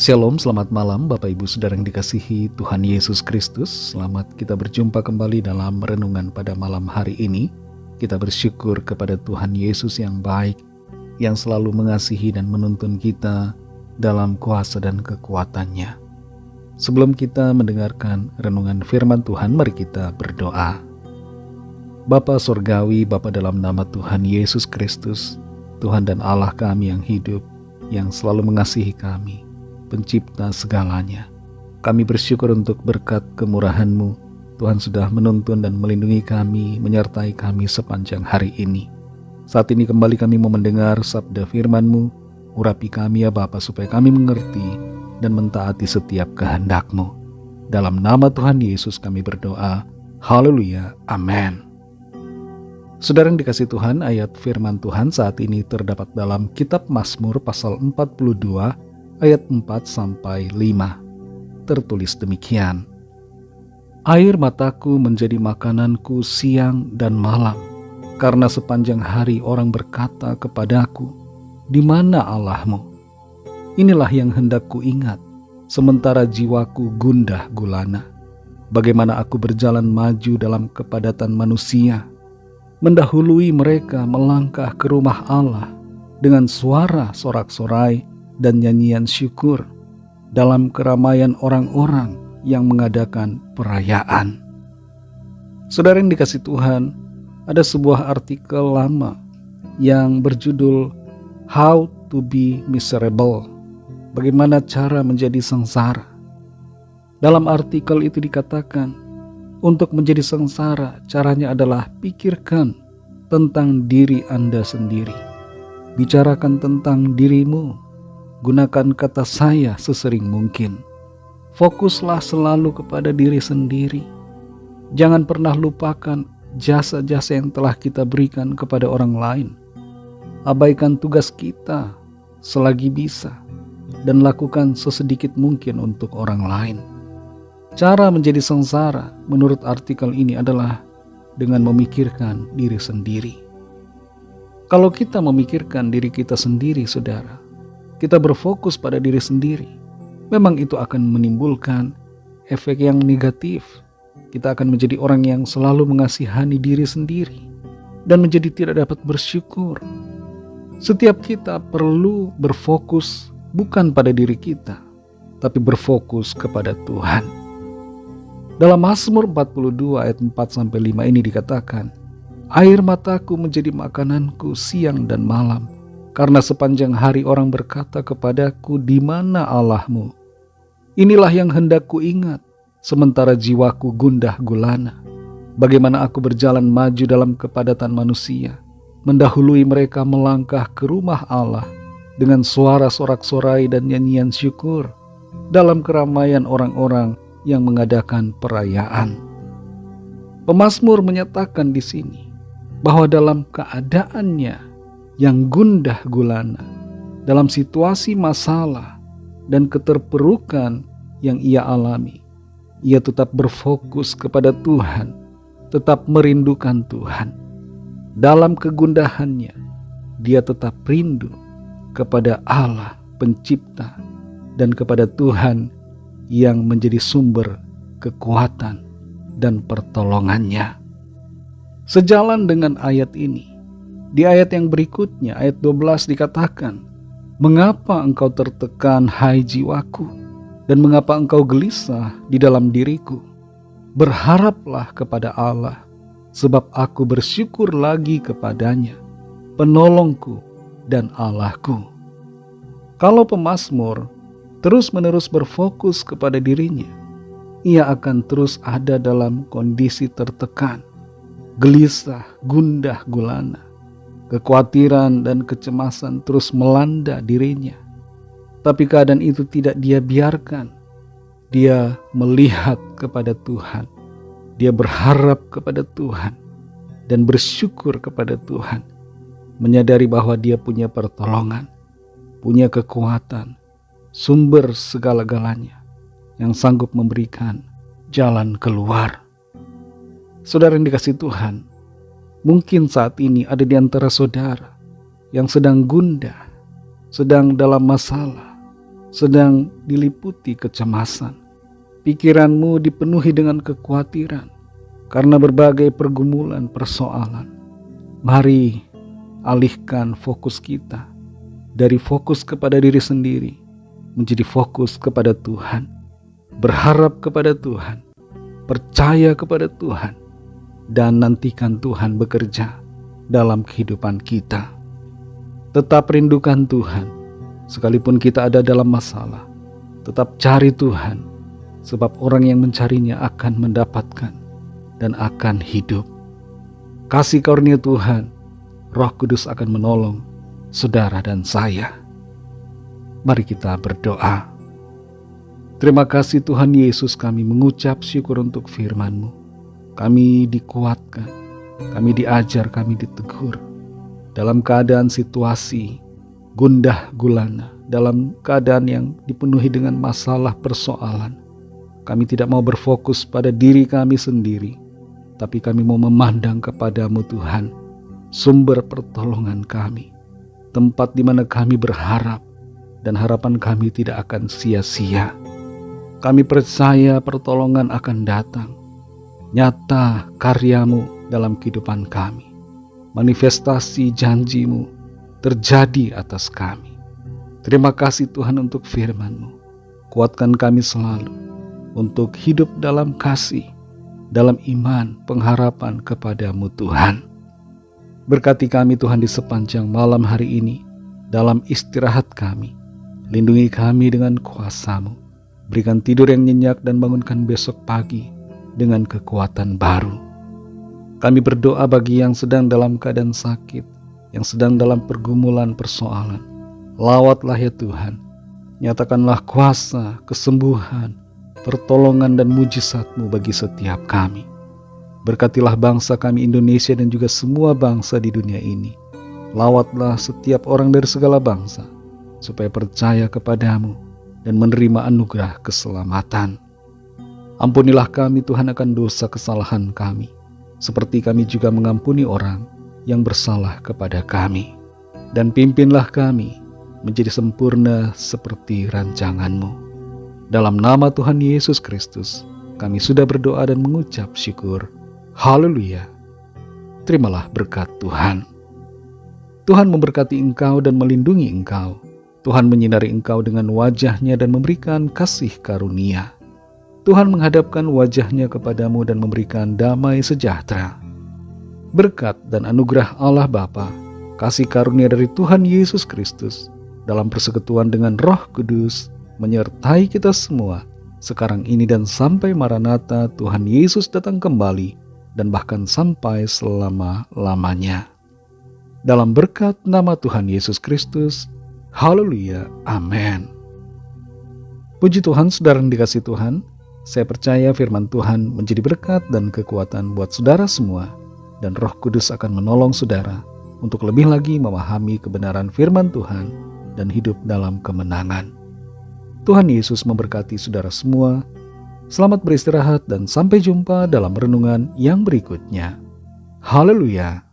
Shalom, selamat malam Bapak Ibu Saudara yang dikasihi Tuhan Yesus Kristus. Selamat kita berjumpa kembali dalam renungan pada malam hari ini. Kita bersyukur kepada Tuhan Yesus yang baik, yang selalu mengasihi dan menuntun kita dalam kuasa dan kekuatannya. Sebelum kita mendengarkan renungan firman Tuhan, mari kita berdoa. Bapa Surgawi, Bapa dalam nama Tuhan Yesus Kristus, Tuhan dan Allah kami yang hidup, yang selalu mengasihi kami, Pencipta segalanya. Kami bersyukur untuk berkat kemurahan-Mu. Tuhan sudah menuntun dan melindungi kami, menyertai kami sepanjang hari ini. Saat ini kembali kami mau mendengar sabda firman-Mu. Urapi kami ya Bapa, supaya kami mengerti dan mentaati setiap kehendak-Mu. Dalam nama Tuhan Yesus kami berdoa. Haleluya. Amin. Saudara yang dikasihi Tuhan, ayat firman Tuhan saat ini terdapat dalam kitab Mazmur pasal 42 ayat 4-5. Tertulis demikian. Air mataku menjadi makananku siang dan malam, karena sepanjang hari orang berkata kepadaku, di mana Allahmu? Inilah yang hendak ku ingat, sementara jiwaku gundah gulana. Bagaimana aku berjalan maju dalam kepadatan manusia, mendahului mereka melangkah ke rumah Allah dengan suara sorak-sorai dan nyanyian syukur dalam keramaian orang-orang yang mengadakan perayaan. Saudara yang dikasihi Tuhan, ada sebuah artikel lama yang berjudul How to be Miserable, bagaimana cara menjadi sengsara. Dalam artikel itu dikatakan, untuk menjadi sengsara caranya adalah pikirkan tentang diri Anda sendiri. Bicarakan tentang dirimu. Gunakan kata saya sesering mungkin. Fokuslah selalu kepada diri sendiri. Jangan pernah lupakan jasa-jasa yang telah kita berikan kepada orang lain. Abaikan tugas kita selagi bisa dan lakukan sesedikit mungkin untuk orang lain. Cara menjadi sengsara menurut artikel ini adalah dengan memikirkan diri sendiri. Kalau kita memikirkan diri kita sendiri, saudara, kita berfokus pada diri sendiri, memang itu akan menimbulkan efek yang negatif. Kita akan menjadi orang yang selalu mengasihani diri sendiri dan menjadi tidak dapat bersyukur. Setiap kita perlu berfokus bukan pada diri kita, tapi berfokus kepada Tuhan. Dalam Mazmur 42 ayat 4-5 ini dikatakan, air mataku menjadi makananku siang dan malam, karena sepanjang hari orang berkata kepadaku, di mana Allahmu? Inilah yang hendak ku ingat, sementara jiwaku gundah gulana. Bagaimana aku berjalan maju dalam kepadatan manusia, mendahului mereka melangkah ke rumah Allah dengan suara sorak-sorai dan nyanyian syukur dalam keramaian orang-orang yang mengadakan perayaan. Pemazmur menyatakan di sini bahwa dalam keadaannya yang gundah gulana, dalam situasi masalah dan keterpurukan yang ia alami, ia tetap berfokus kepada Tuhan, tetap merindukan Tuhan. Dalam kegundahannya, dia tetap rindu kepada Allah Pencipta dan kepada Tuhan yang menjadi sumber kekuatan dan pertolongannya. Sejalan dengan ayat ini, di ayat yang berikutnya, ayat 12 dikatakan, mengapa engkau tertekan hai jiwaku, dan mengapa engkau gelisah di dalam diriku? Berharaplah kepada Allah, sebab aku bersyukur lagi kepadanya, penolongku dan Allahku. Kalau pemazmur terus-menerus berfokus kepada dirinya, ia akan terus ada dalam kondisi tertekan, gelisah, gundah gulana. Kekhawatiran dan kecemasan terus melanda dirinya. Tapi keadaan itu tidak dia biarkan. Dia melihat kepada Tuhan. Dia berharap kepada Tuhan dan bersyukur kepada Tuhan. Menyadari bahwa dia punya pertolongan, punya kekuatan, sumber segala-galanya yang sanggup memberikan jalan keluar. Saudara yang dikasihi Tuhan, mungkin saat ini ada di antara saudara yang sedang gundah, sedang dalam masalah, sedang diliputi kecemasan. Pikiranmu dipenuhi dengan kekhawatiran karena berbagai pergumulan persoalan. Mari alihkan fokus kita dari fokus kepada diri sendiri menjadi fokus kepada Tuhan. Berharap kepada Tuhan, percaya kepada Tuhan, dan nantikan Tuhan bekerja dalam kehidupan kita. Tetap rindukan Tuhan, sekalipun kita ada dalam masalah. Tetap cari Tuhan, sebab orang yang mencarinya akan mendapatkan dan akan hidup. Kasih karunia Tuhan, Roh Kudus akan menolong saudara dan saya. Mari kita berdoa. Terima kasih Tuhan Yesus, kami mengucap syukur untuk firman-Mu. Kami dikuatkan, kami diajar, kami ditegur. Dalam keadaan situasi gundah gulana, dalam keadaan yang dipenuhi dengan masalah persoalan, kami tidak mau berfokus pada diri kami sendiri, tapi kami mau memandang kepada-Mu Tuhan, sumber pertolongan kami, tempat di mana kami berharap, dan harapan kami tidak akan sia-sia. Kami percaya pertolongan akan datang, nyata karya-Mu dalam kehidupan kami, manifestasi janji-Mu terjadi atas kami. Terima kasih Tuhan untuk firman-Mu. Kuatkan kami selalu untuk hidup dalam kasih, dalam iman, pengharapan kepada-Mu Tuhan. Berkati kami Tuhan di sepanjang malam hari ini, dalam istirahat kami. Lindungi kami dengan kuasa-Mu. Berikan tidur yang nyenyak dan bangunkan besok pagi dengan kekuatan baru. Kami berdoa bagi yang sedang dalam keadaan sakit, yang sedang dalam pergumulan persoalan. Lawatlah ya Tuhan, nyatakanlah kuasa, kesembuhan, pertolongan dan mujizat-Mu bagi setiap kami. Berkatilah bangsa kami Indonesia dan juga semua bangsa di dunia ini. Lawatlah setiap orang dari segala bangsa, supaya percaya kepada-Mu dan menerima anugerah keselamatan. Ampunilah kami Tuhan akan dosa kesalahan kami, seperti kami juga mengampuni orang yang bersalah kepada kami. Dan pimpinlah kami menjadi sempurna seperti rancangan-Mu. Dalam nama Tuhan Yesus Kristus, kami sudah berdoa dan mengucap syukur. Haleluya. Terimalah berkat Tuhan. Tuhan memberkati engkau dan melindungi engkau. Tuhan menyinari engkau dengan wajah-Nya dan memberikan kasih karunia. Tuhan menghadapkan wajah-Nya kepadamu dan memberikan damai sejahtera. Berkat dan anugerah Allah Bapa, kasih karunia dari Tuhan Yesus Kristus, dalam persekutuan dengan Roh Kudus, menyertai kita semua, sekarang ini dan sampai Maranatha Tuhan Yesus datang kembali, dan bahkan sampai selama-lamanya. Dalam berkat nama Tuhan Yesus Kristus, haleluya, amin. Puji Tuhan, saudara yang dikasihi Tuhan, saya percaya firman Tuhan menjadi berkat dan kekuatan buat saudara semua, dan Roh Kudus akan menolong saudara untuk lebih lagi memahami kebenaran firman Tuhan dan hidup dalam kemenangan. Tuhan Yesus memberkati saudara semua. Selamat beristirahat dan sampai jumpa dalam renungan yang berikutnya. Haleluya.